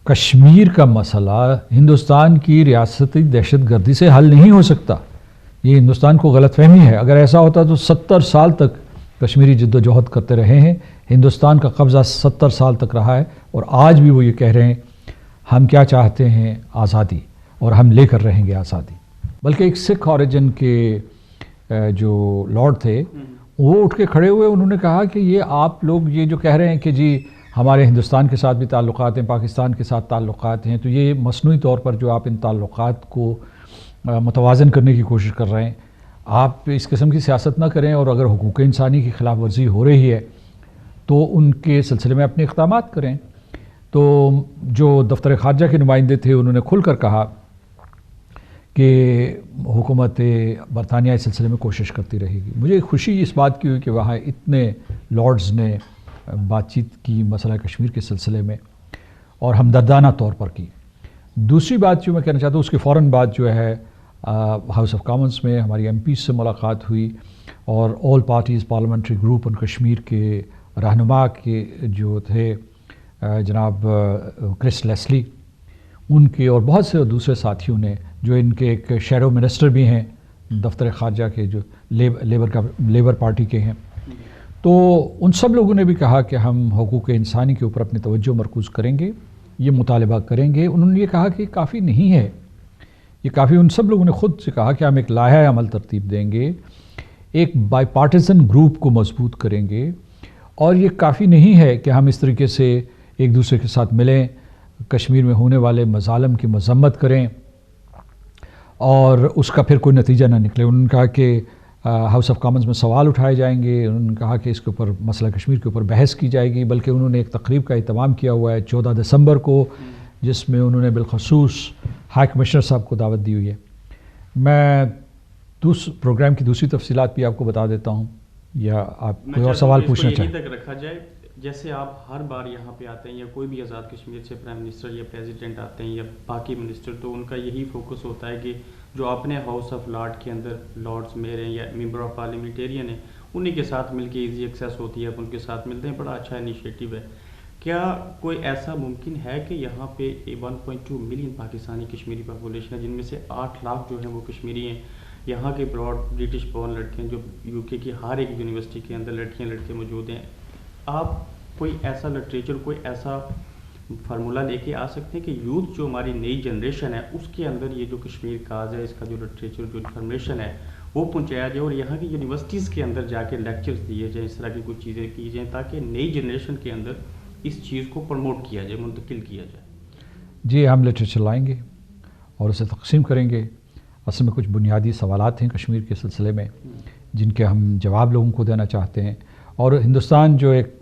کشمیر کا مسئلہ ہندوستان کی ریاستی دہشت گردی سے حل نہیں ہو سکتا. یہ ہندوستان کو غلط فہمی ہے. اگر ایسا ہوتا تو 70 سال تک کشمیری جد و جہد کرتے رہے ہیں. ہندوستان کا قبضہ 70 سال تک رہا ہے اور آج بھی وہ یہ کہہ رہے ہیں ہم کیا چاہتے ہیں؟ آزادی، اور ہم لے کر رہیں گے آزادی. بلکہ ایک سکھ اوریجن کے جو لارڈ تھے وہ اٹھ کے کھڑے ہوئے، انہوں نے کہا کہ یہ آپ لوگ یہ جو کہہ رہے ہیں کہ جی ہمارے ہندوستان کے ساتھ بھی تعلقات ہیں، پاکستان کے ساتھ تعلقات ہیں، تو یہ مصنوعی طور پر جو آپ ان تعلقات کو متوازن کرنے کی کوشش کر رہے ہیں، آپ اس قسم کی سیاست نہ کریں، اور اگر حقوق انسانی کی خلاف ورزی ہو رہی ہے تو ان کے سلسلے میں اپنے اقدامات کریں. تو جو دفتر خارجہ کے نمائندے تھے انہوں نے کھل کر کہا کہ حکومت برطانیہ اس سلسلے میں کوشش کرتی رہے گی. مجھے خوشی اس بات کی ہوئی کہ وہاں اتنے لارڈز نے بات چیت کی مسئلہ کشمیر کے سلسلے میں اور ہمدردانہ طور پر کی. دوسری بات جو میں کہنا چاہتا ہوں، اس کے فوراً بعد جو ہے ہاؤس آف کامنز میں ہماری ایم پیز سے ملاقات ہوئی اور آل پارٹیز پارلیمنٹری گروپ ان کشمیر کے رہنما کے جو تھے جناب کرس لیسلی، ان کے اور بہت سے دوسرے ساتھیوں نے جو ان کے ایک شیڈو منسٹر بھی ہیں دفتر خارجہ کے، جو لیبر پارٹی کے ہیں، تو ان سب لوگوں نے بھی کہا کہ ہم حقوق انسانی کے اوپر اپنی توجہ مرکوز کریں گے، یہ مطالبہ کریں گے. انہوں نے یہ کہا کہ کافی نہیں ہے، یہ کافی ان سب لوگوں نے خود سے کہا کہ ہم ایک لائحہ عمل ترتیب دیں گے، ایک بائی پارٹیزن گروپ کو مضبوط کریں گے، اور یہ کافی نہیں ہے کہ ہم اس طریقے سے ایک دوسرے کے ساتھ ملیں، کشمیر میں ہونے والے مظالم کی مذمت کریں اور اس کا پھر کوئی نتیجہ نہ نکلے. انہوں نے کہا کہ ہاؤس آف کامنز میں سوال اٹھائے جائیں گے. انہوں نے کہا کہ اس کے اوپر مسئلہ کشمیر کے اوپر بحث کی جائے گی. بلکہ انہوں نے ایک تقریب کا اہتمام کیا ہوا ہے 14 دسمبر کو، جس میں انہوں نے بالخصوص ہائی کمشنر صاحب کو دعوت دی ہوئی ہے. میں پروگرام کی دوسری تفصیلات بھی آپ کو بتا دیتا ہوں، یا آپ کوئی اور سوال پوچھنا چاہیں؟ تک رکھا جائے، جیسے آپ ہر بار یہاں پہ آتے ہیں یا کوئی بھی آزاد کشمیر سے پرائم منسٹر یا پریزیڈنٹ آتے ہیں یا باقی منسٹر، تو ان کا یہی فوکس ہوتا ہے کہ جو اپنے ہاؤس آف لارڈ کے اندر لارڈز میئر ہیں یا ممبر آف پارلیمنٹیرین ہیں، انہیں کے ساتھ مل کے ایزی ایکسیس ہوتی ہے، آپ ان کے ساتھ ملتے ہیں. بڑا اچھا انیشیٹو ہے. کیا کوئی ایسا ممکن ہے کہ یہاں پہ 1.2 ملین پاکستانی کشمیری پاپولیشن ہے، جن میں سے 8 لاکھ جو ہیں وہ کشمیری ہیں، یہاں کے براڈ برٹش بورن لڑکے ہیں جو یو کے کی ہر ایک یونیورسٹی کے اندر لڑکیاں لڑکے موجود ہیں؟ آپ کوئی ایسا لٹریچر، کوئی ایسا فارمولہ لے کے آ سکتے ہیں کہ یوتھ جو ہماری نئی جنریشن ہے اس کے اندر یہ جو کشمیر کاز ہے، اس کا جو لٹریچر، جو انفارمیشن ہے وہ پہنچایا جائے، اور یہاں کی یونیورسٹیز کے اندر جا کے لیکچرز دیے جائیں، اس طرح کی کچھ چیزیں کی جائیں تاکہ نئی جنریشن کے اندر اس چیز کو پروموٹ کیا جائے، منتقل کیا جائے؟ جی، ہم لٹریچر لائیں گے اور اسے تقسیم کریں گے. اصل میں کچھ بنیادی سوالات ہیں کشمیر کے سلسلے میں جن کے ہم جواب لوگوں کو دینا چاہتے ہیں، اور ہندوستان جو ایک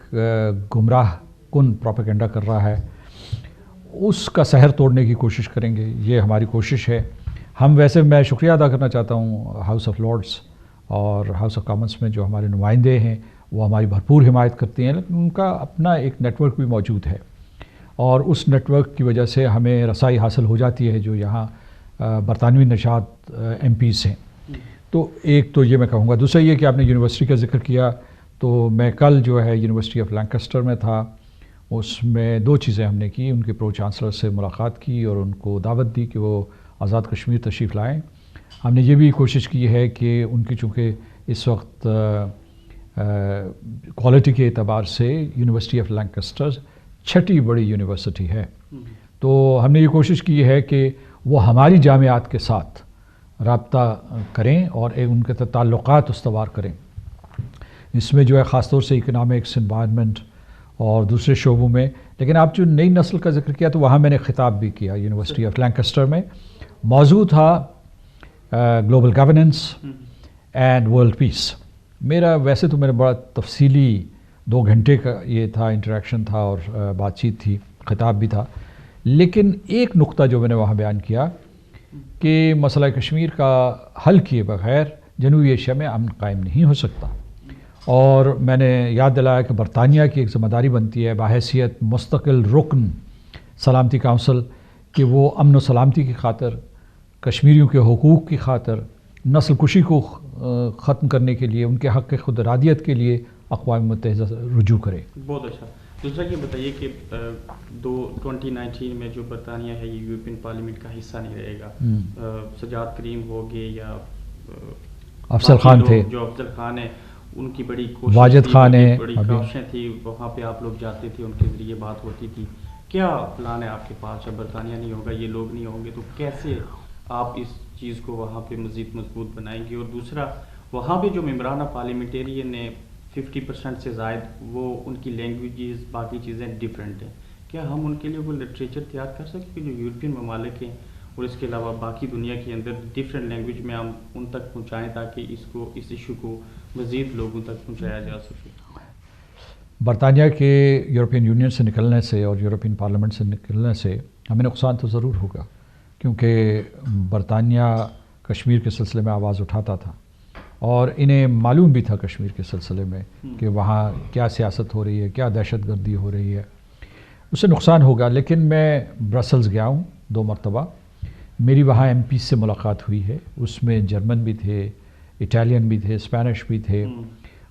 گمراہ کن پروپیگنڈا کر رہا ہے اس کا سحر توڑنے کی کوشش کریں گے. یہ ہماری کوشش ہے. ہم ویسے میں شکریہ ادا کرنا چاہتا ہوں ہاؤس آف لارڈز اور ہاؤس آف کامنز میں جو ہمارے نمائندے ہیں، وہ ہماری بھرپور حمایت کرتے ہیں، لیکن ان کا اپنا ایک نیٹ ورک بھی موجود ہے، اور اس نیٹ ورک کی وجہ سے ہمیں رسائی حاصل ہو جاتی ہے جو یہاں برطانوی نژاد ایم پیز ہیں. تو ایک تو یہ میں کہوں گا. دوسرا یہ کہ آپ نے یونیورسٹی کا ذکر کیا، تو میں کل جو ہے یونیورسٹی آف لینکسٹر میں تھا. اس میں 2 چیزیں ہم نے کی. ان کے پرو چانسلر سے ملاقات کی اور ان کو دعوت دی کہ وہ آزاد کشمیر تشریف لائیں. ہم نے یہ بھی کوشش کی ہے کہ ان کی چونکہ اس وقت کوالٹی کے اعتبار سے یونیورسٹی آف لینکسٹر 6ٹھی بڑی یونیورسٹی ہے، تو ہم نے یہ کوشش کی ہے کہ وہ ہماری جامعات کے ساتھ رابطہ کریں اور ان کے تعلقات استوار کریں. اس میں جو ہے خاص طور سے اکنامکس، انوائرمنٹ اور دوسرے شعبوں میں. لیکن آپ جو نئی نسل کا ذکر کیا تو وہاں میں نے خطاب بھی کیا یونیورسٹی آف لینکسٹر میں. موضوع تھا global governance and world peace. ویسے تو میرا بڑا تفصیلی 2 گھنٹے کا یہ تھا، انٹریکشن تھا اور بات چیت تھی، خطاب بھی تھا. لیکن ایک نقطہ جو میں نے وہاں بیان کیا کہ مسئلہ کشمیر کا حل کیے بغیر جنوبی ایشیا میں امن قائم نہیں ہو سکتا. اور میں نے یاد دلایا کہ برطانیہ کی ایک ذمہ داری بنتی ہے بحیثیت مستقل رکن سلامتی کونسل کہ وہ امن و سلامتی کی خاطر، کشمیریوں کے حقوق کی خاطر، نسل کشی کو ختم کرنے کے لیے، ان کے حق خود ارادیت کے لیے اقوام متحدہ رجوع کرے. بہت اچھا. دوسرا یہ بتائیے کہ 2019 میں جو برطانیہ ہے یہ یورپین پارلیمنٹ کا حصہ نہیں رہے گا. سجاد کریم ہو گئے یا افضل خان تھے, جو افضل خان ہے, ان کی بڑی کوشش واجد خان ہے, بڑی کوششیں تھی, وہاں پہ آپ لوگ جاتے تھے, ان کے ذریعے بات ہوتی تھی. کیا پلان ہے آپ کے پاس؟ جب برطانیہ نہیں ہوگا, یہ لوگ نہیں ہوں گے, تو کیسے آپ اس چیز کو وہاں پہ مزید مضبوط بنائیں گے؟ اور دوسرا, وہاں پہ جو ممبران پارلیمنٹیرین نے 50% سے زائد, وہ ان کی لینگویجز باقی چیزیں ڈفرینٹ ہیں. کیا ہم ان کے لیے کوئی لٹریچر تیار کر سکیں کہ جو یورپین ممالک ہیں اور اس کے علاوہ باقی دنیا کے اندر ڈفرینٹ لینگویج میں ہم ان تک پہنچائیں تاکہ اس ایشو کو مزید لوگوں تک پہنچایا جا سکے؟ برطانیہ کے یورپین یونین سے نکلنے سے اور یورپین پارلیمنٹ سے نکلنے سے ہمیں نقصان تو ضرور ہوگا, کیونکہ برطانیہ کشمیر کے سلسلے میں آواز اٹھاتا تھا اور انہیں معلوم بھی تھا کشمیر کے سلسلے میں کہ وہاں کیا سیاست ہو رہی ہے, کیا دہشت گردی ہو رہی ہے. اس سے نقصان ہوگا. لیکن میں برسلز گیا ہوں 2 مرتبہ, میری وہاں ایم پی سے ملاقات ہوئی ہے. اس میں جرمن بھی تھے, اٹالین بھی تھے, اسپینش بھی تھے,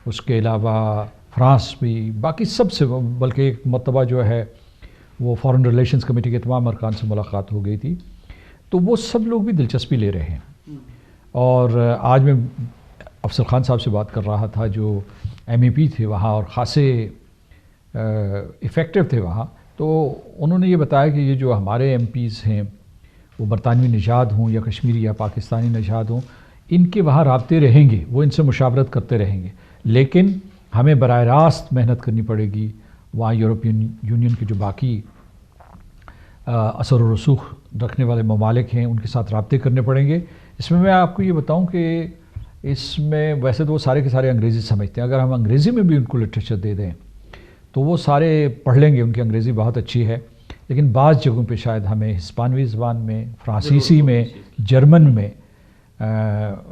اس کے علاوہ فرانس بھی, باقی سب سے, بلکہ ایک مرتبہ جو ہے وہ فارن ریلیشنز کمیٹی کے تمام ارکان سے ملاقات ہو گئی تھی. تو وہ سب لوگ بھی دلچسپی لے رہے ہیں. اور آج میں افضل خان صاحب سے بات کر رہا تھا جو ایم ای پی تھے وہاں اور خاصے افیکٹو تھے وہاں, تو انہوں نے یہ بتایا کہ یہ جو ہمارے ایم پیز ہیں وہ برطانوی نژاد ہوں یا کشمیری یا پاکستانی نژاد ہوں, ان کے وہاں رابطے رہیں گے, وہ ان سے مشاورت کرتے رہیں گے, لیکن ہمیں براہ راست محنت کرنی پڑے گی. وہاں یورپین یونین کے جو باقی اثر و رسوخ رکھنے والے ممالک ہیں ان کے ساتھ رابطے کرنے پڑیں گے. اس میں آپ کو یہ بتاؤں کہ اس میں ویسے تو وہ سارے کے سارے انگریزی سمجھتے ہیں, اگر ہم انگریزی میں بھی ان کو لٹریچر دے دیں تو وہ سارے پڑھ لیں گے, ان کی انگریزی بہت اچھی ہے. لیکن بعض جگہوں پہ شاید ہمیں ہسپانوی زبان میں, فرانسیسی میں, جرمن میں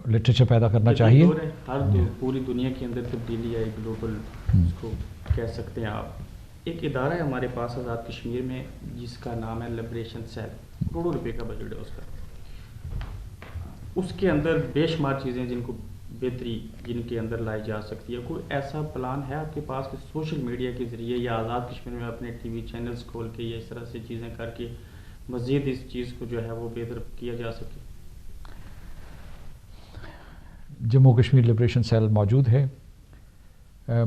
لٹریچر پیدا کرنا چاہیے. ہر پوری دنیا کے اندر تبدیلی ہے, گلوبل اس کو کہہ سکتے ہیں آپ. ایک ادارہ ہے ہمارے پاس آزاد کشمیر میں جس کا نام ہے لبریشن سیل, کروڑوں روپے کا بجٹ ہے اس کا. اس کے اندر بے شمار چیزیں جن کو بہتری جن کے اندر لائی جا سکتی ہے. کوئی ایسا پلان ہے آپ کے پاس کہ سوشل میڈیا کے ذریعے یا آزاد کشمیر میں اپنے ٹی وی چینلز کھول کے یا اس طرح سے چیزیں کر کے مزید اس چیز کو جو ہے وہ بہتر کیا جا سکے؟ جموں کشمیر لبریشن سیل موجود ہے,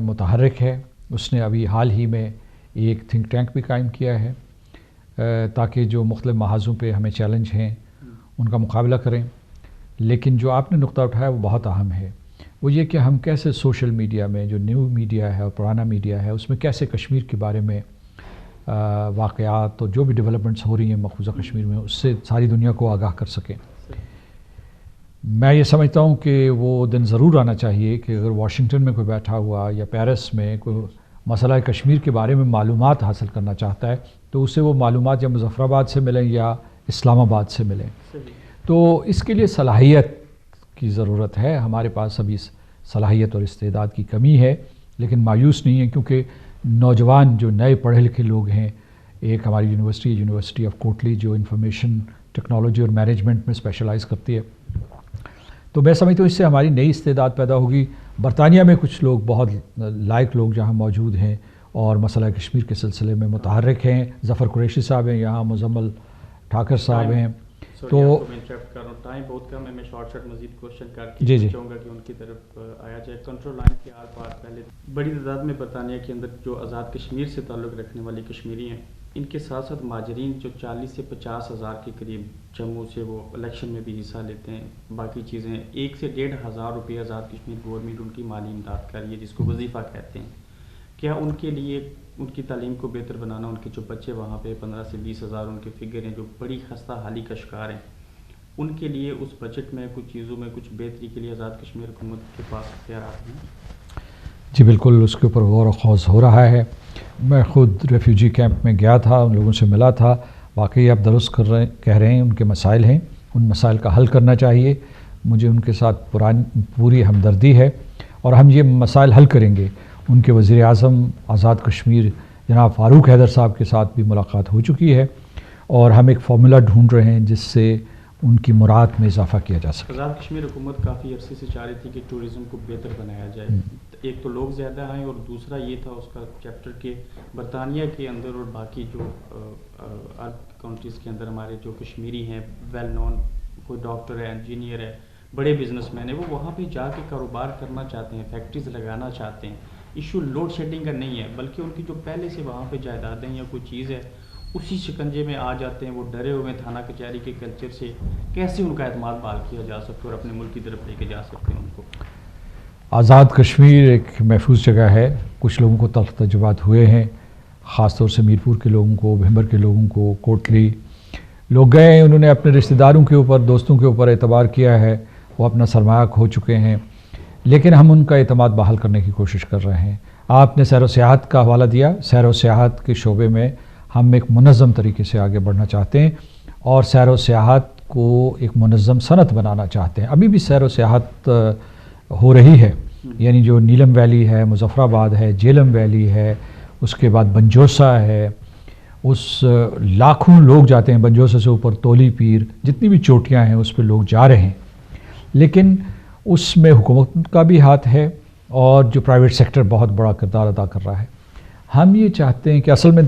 متحرک ہے. اس نے ابھی حال ہی میں ایک تھنک ٹینک بھی قائم کیا ہے تاکہ جو مختلف محاذوں پہ ہمیں چیلنج ہیں ان کا مقابلہ کریں. لیکن جو آپ نے نقطہ اٹھایا وہ بہت اہم ہے, وہ یہ کہ ہم کیسے سوشل میڈیا میں جو نیو میڈیا ہے اور پرانا میڈیا ہے اس میں کیسے کشمیر کے بارے میں واقعات اور جو بھی ڈیولپمنٹس ہو رہی ہیں مقبوضہ کشمیر میں اس سے ساری دنیا کو آگاہ کر سکیں. میں یہ سمجھتا ہوں کہ وہ دن ضرور آنا چاہیے کہ اگر واشنگٹن میں کوئی بیٹھا ہوا یا پیرس میں کوئی مسئلہ کشمیر کے بارے میں معلومات حاصل کرنا چاہتا ہے تو اسے وہ معلومات یا مظفر آباد سے ملیں یا اسلام آباد سے ملیں. تو اس کے لیے صلاحیت کی ضرورت ہے. ہمارے پاس ابھی صلاحیت اور استعداد کی کمی ہے, لیکن مایوس نہیں ہے کیونکہ نوجوان جو نئے پڑھے لکھے لوگ ہیں, ایک ہماری یونیورسٹی آف کوٹلی جو انفارمیشن ٹیکنالوجی اور مینجمنٹ میں اسپیشلائز کرتی ہے, تو میں سمجھتا ہوں اس سے ہماری نئی استعداد پیدا ہوگی. برطانیہ میں کچھ لوگ بہت لائق لوگ جہاں موجود ہیں اور مسئلہ کشمیر کے سلسلے میں متحرک ہیں. ظفر قریشی صاحب ہیں, یہاں مزمل ٹھاکر صاحب ہیں. تو ٹائم بہت کم ہے, میں شارٹ مزید کوشچن کر کے چاہوں گا کہ ان کی طرف آیا جائے. کنٹرول لائن کے آر پار پہلے بڑی تعداد میں برطانیہ کے اندر جو آزاد کشمیر سے تعلق رکھنے والی کشمیری ہیں, ان کے ساتھ ساتھ مہاجرین جو 40 سے 50 ہزار کے قریب جموں سے وہ الیکشن میں بھی حصہ لیتے ہیں. باقی چیزیں 1 سے 1.5 ہزار روپے آزاد کشمیر گورنمنٹ ان کی مالی امداد کر رہی ہے جس کو وظیفہ کہتے ہیں. کیا ان کے لیے ان کی تعلیم کو بہتر بنانا, ان کے جو بچے وہاں پہ 15 سے 20 ہزار ان کے فگر ہیں جو بڑی خستہ حالی کا شکار ہیں, ان کے لیے اس بجٹ میں کچھ چیزوں میں کچھ بہتری کے لیے آزاد کشمیر حکومت کے پاس اختیارات ہیں؟ جی بالکل, اس کے اوپر غور و خوض ہو رہا ہے. میں خود ریفیوجی کیمپ میں گیا تھا, ان لوگوں سے ملا تھا. واقعی آپ درست کہہ رہے ہیں, ان کے مسائل ہیں, ان مسائل کا حل کرنا چاہیے. مجھے ان کے ساتھ پوری ہمدردی ہے اور ہم یہ مسائل حل کریں گے. ان کے وزیر اعظم آزاد کشمیر جناب فاروق حیدر صاحب کے ساتھ بھی ملاقات ہو چکی ہے اور ہم ایک فارمولا ڈھونڈ رہے ہیں جس سے ان کی مراد میں اضافہ کیا جا سکے. آزاد کشمیر حکومت کافی عرصے سے چاہ رہی تھی کہ ٹورزم کو بہتر بنایا جائے. ایک تو لوگ زیادہ آئیں اور دوسرا یہ تھا اس کا چیپٹر کہ برطانیہ کے اندر اور باقی جو عرب کنٹریز کے اندر ہمارے جو کشمیری ہیں ویل نون، کوئی ڈاکٹر ہے، انجینئر ہے، بڑے بزنس مین ہیں، وہ وہاں پہ جا کے کاروبار کرنا چاہتے ہیں، فیکٹریز لگانا چاہتے ہیں. ایشو لوڈ شیڈنگ کا نہیں ہے، بلکہ ان کی جو پہلے سے وہاں پہ جائیدادیں یا کوئی چیز ہے اسی شکنجے میں آ جاتے ہیں. وہ ڈرے ہوئے تھانہ کچہری کے کلچر سے. کیسے ان کا اعتماد بحال کیا جا سکتا ہے اور اپنے ملک کی طرف لے کے جا سکتے ہیں ان کو؟ آزاد کشمیر ایک محفوظ جگہ ہے. کچھ لوگوں کو تلخ تجربات ہوئے ہیں، خاص طور سے میرپور کے لوگوں کو، بھمبر کے لوگوں کو. کوٹلی لوگ گئے ہیں، انہوں نے اپنے رشتہ داروں کے اوپر، دوستوں کے اوپر اعتبار کیا ہے، وہ اپنا سرمایہ کھو چکے ہیں، لیکن ہم ان کا اعتماد بحال کرنے کی کوشش کر رہے ہیں. آپ نے سیر و سیاحت کا حوالہ دیا. سیر و سیاحت کے شعبے میں ہم ایک منظم طریقے سے آگے بڑھنا چاہتے ہیں اور سیر و سیاحت کو ایک منظم صنعت بنانا چاہتے ہیں. ابھی بھی سیر و سیاحت ہو رہی ہے، یعنی جو نیلم ویلی ہے، مظفر آباد ہے، جیلم ویلی ہے، اس کے بعد بنجوسا ہے، اس لاکھوں لوگ جاتے ہیں. بنجوسا سے اوپر تولی پیر، جتنی بھی چوٹیاں ہیں اس پہ لوگ جا رہے ہیں، لیکن اس میں حکومت کا بھی ہاتھ ہے اور جو پرائیویٹ سیکٹر بہت بڑا کردار ادا کر رہا ہے. ہم یہ چاہتے ہیں کہ اصل میں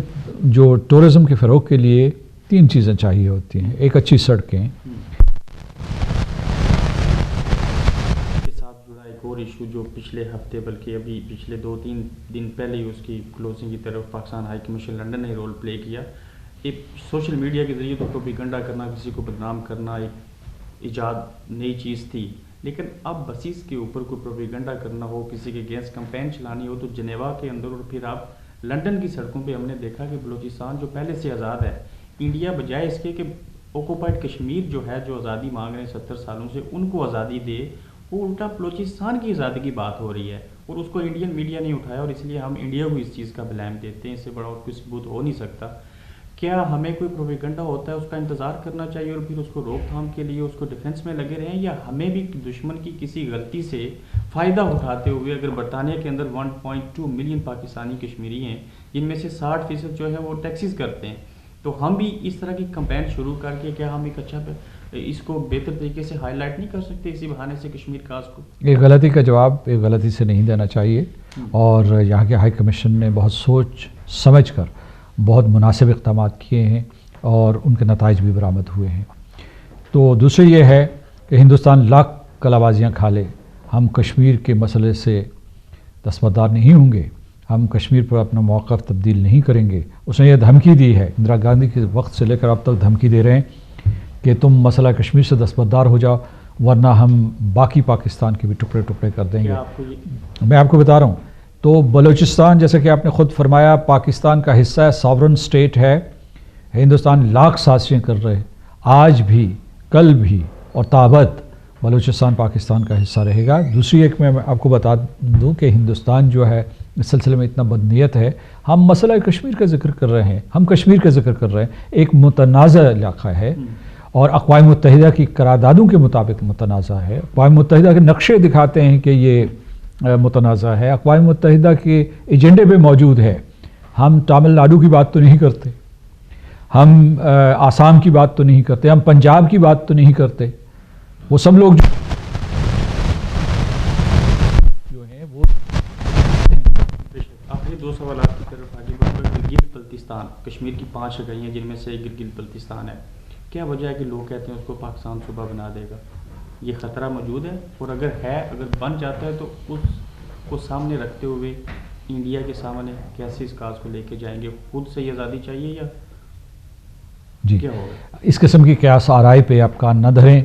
جو ٹورزم کے فروغ کے لیے 3 چیزیں چاہیے ہوتی ہیں. ایک اچھی سڑکیں، اور ایشو جو پچھلے ہفتے بلکہ ابھی پچھلے 2-3 دن پہلے ہی اس کی کلوزنگ کی طرف پاکستان ہائی کمیشن لنڈن نے رول پلے کیا. ایک سوشل میڈیا کے ذریعے تو پروپیگنڈا کرنا، کسی کو بدنام کرنا ایک ایجاد نئی چیز تھی، لیکن اب بسیز کے اوپر کوئی پروپیگنڈا کرنا ہو، کسی کے اگینسٹ کمپین چلانی ہو تو جنیوا کے اندر اور پھر آپ لنڈن کی سڑکوں پہ ہم نے دیکھا کہ بلوچستان جو پہلے سے آزاد ہے، انڈیا بجائے اس کے کہ اوکوپائڈ کشمیر جو ہے، جو آزادی مانگ رہے ہیں 70 سالوں سے، ان کو آزادی دے، وہ الٹا بلوچستان کی آزادی کی بات ہو رہی ہے اور اس کو انڈین میڈیا نہیں اٹھایا اور اس لیے ہم انڈیا کو اس چیز کا بلیم دیتے ہیں. اس سے بڑا اور کوئی ثبوت ہو نہیں سکتا. کیا ہمیں کوئی پروپیگنڈا ہوتا ہے اس کا انتظار کرنا چاہیے اور پھر اس کو روک تھام کے لیے اس کو ڈیفنس میں لگے رہیں، یا ہمیں بھی دشمن کی کسی غلطی سے فائدہ اٹھاتے ہوئے، اگر برطانیہ کے اندر 1.2 ملین پاکستانی کشمیری ہیں جن میں سے 60% جو ہے وہ ٹیکسیز کرتے ہیں، تو ہم بھی اس طرح کی کمپین شروع کر کے کیا ہم ایک اچھا اس کو بہتر طریقے سے ہائی لائٹ نہیں کر سکتے اسی بہانے سے کشمیر کاز کو؟ ایک غلطی کا جواب ایک غلطی سے نہیں دینا چاہیے، اور یہاں کے ہائی کمیشن نے بہت سوچ سمجھ کر بہت مناسب اقدامات کیے ہیں اور ان کے نتائج بھی برآمد ہوئے ہیں. تو دوسرے یہ ہے کہ ہندوستان لاکھ کلابازیاں کھا لے، ہم کشمیر کے مسئلے سے دستبردار نہیں ہوں گے، ہم کشمیر پر اپنا موقف تبدیل نہیں کریں گے. اس نے یہ دھمکی دی ہے، اندرا گاندھی کے وقت سے لے کر اب تک دھمکی دے رہے ہیں کہ تم مسئلہ کشمیر سے دستبردار ہو جاؤ ورنہ ہم باقی پاکستان کے بھی ٹکڑے ٹکڑے کر دیں گے. میں آپ کو بتا رہا ہوں، تو بلوچستان جیسا کہ آپ نے خود فرمایا پاکستان کا حصہ ہے، ساورن سٹیٹ ہے. ہندوستان لاکھ سازشیں کر رہے، آج بھی کل بھی اور تابت بلوچستان پاکستان کا حصہ رہے گا. دوسری ایک میں آپ کو بتا دوں کہ ہندوستان جو ہے اس سلسلے میں اتنا بدنیت ہے، ہم مسئلہ کشمیر کا ذکر کر رہے ہیں، ہم کشمیر کا ذکر کر رہے ہیں. ایک متنازع علاقہ ہے اور اقوام متحدہ کی قراردادوں کے مطابق متنازع ہے. اقوام متحدہ کے نقشے دکھاتے ہیں کہ یہ متنازع ہے، اقوام متحدہ کے ایجنڈے پہ موجود ہے. ہم تامل ناڈو کی بات تو نہیں کرتے، ہم آسام کی بات تو نہیں کرتے، ہم پنجاب کی بات تو نہیں کرتے. وہ سب لوگ جو ہیں وہ آخری 2 سوالات کی طرف آگے بڑھ کر گلگت بلتستان، کشمیر کی 5 جگہیں ہیں جن میں سے ایک گلگت بلتستان ہے. کیا وجہ ہے کہ لوگ کہتے ہیں اس کو پاکستان صوبہ بنا دے گا؟ یہ خطرہ موجود ہے، اور اگر ہے، اگر بن جاتا ہے تو اس کو سامنے رکھتے ہوئے انڈیا کے سامنے کیسے اس کاز کو لے کے جائیں گے؟ خود سے آزادی چاہیے یا جی کیا ہوگا؟ اس قسم کی قیاس آرائی پہ آپ کان نہ دھریں.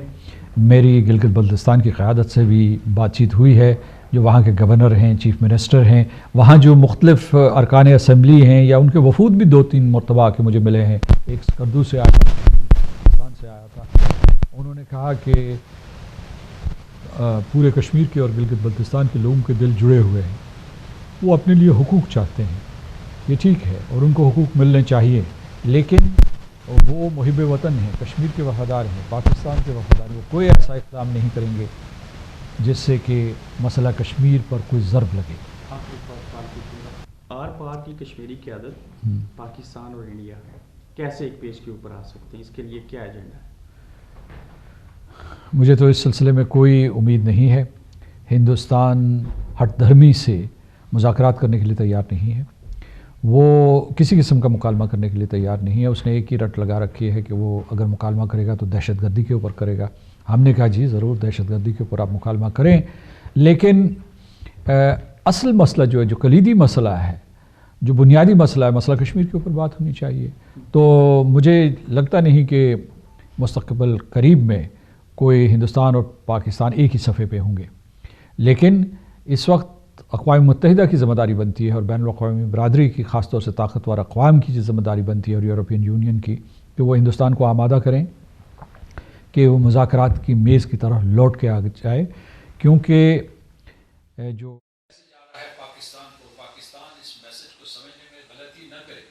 میری گلگت بلتستان کی قیادت سے بھی بات چیت ہوئی ہے، جو وہاں کے گورنر ہیں، چیف منسٹر ہیں، وہاں جو مختلف ارکان اسمبلی ہیں یا ان کے وفود بھی 2-3 مرتبہ آ کے مجھے ملے ہیں. ایک سکردو سے آیا تھا، پاکستان سے آیا تھا. انہوں نے کہا کہ پورے کشمیر کے اور گلگت بلتستان کے لوگوں کے دل جڑے ہوئے ہیں، وہ اپنے لیے حقوق چاہتے ہیں. یہ ٹھیک ہے اور ان کو حقوق ملنے چاہیے، لیکن وہ محب وطن ہیں، کشمیر کے وفادار ہیں، پاکستان کے وفادار ہیں. وہ کوئی ایسا اقدام نہیں کریں گے جس سے کہ مسئلہ کشمیر پر کوئی ضرب لگے. آر پار کی کشمیری قیادت پاکستان اور انڈیا کیسے ایک پیج کے اوپر آ سکتے ہیں؟ اس کے لیے کیا ایجنڈا ہے؟ مجھے تو اس سلسلے میں کوئی امید نہیں ہے. ہندوستان ہٹ دھرمی سے مذاکرات کرنے کے لیے تیار نہیں ہے، وہ کسی قسم کا مکالمہ کرنے کے لیے تیار نہیں ہے. اس نے ایک ہی رٹ لگا رکھی ہے کہ وہ اگر مکالمہ کرے گا تو دہشت گردی کے اوپر کرے گا. ہم نے کہا جی ضرور دہشت گردی کے اوپر آپ مکالمہ کریں، لیکن اصل مسئلہ جو کلیدی مسئلہ ہے، جو بنیادی مسئلہ ہے، مسئلہ کشمیر کے اوپر بات ہونی چاہیے. تو مجھے لگتا نہیں کہ مستقبل قریب میں کوئی ہندوستان اور پاکستان ایک ہی صفحے پہ ہوں گے، لیکن اس وقت اقوام متحدہ کی ذمہ داری بنتی ہے اور بین الاقوامی برادری کی، خاص طور سے طاقتور اقوام کی ذمہ داری بنتی ہے اور یورپین یونین کی، کہ وہ ہندوستان کو آمادہ کریں کہ وہ مذاکرات کی میز کی طرف لوٹ کے آگے جائے. کیونکہ جو میسج آ رہا ہے پاکستان کو، پاکستان اس میسج کو سمجھنے میں غلطی نہ کرے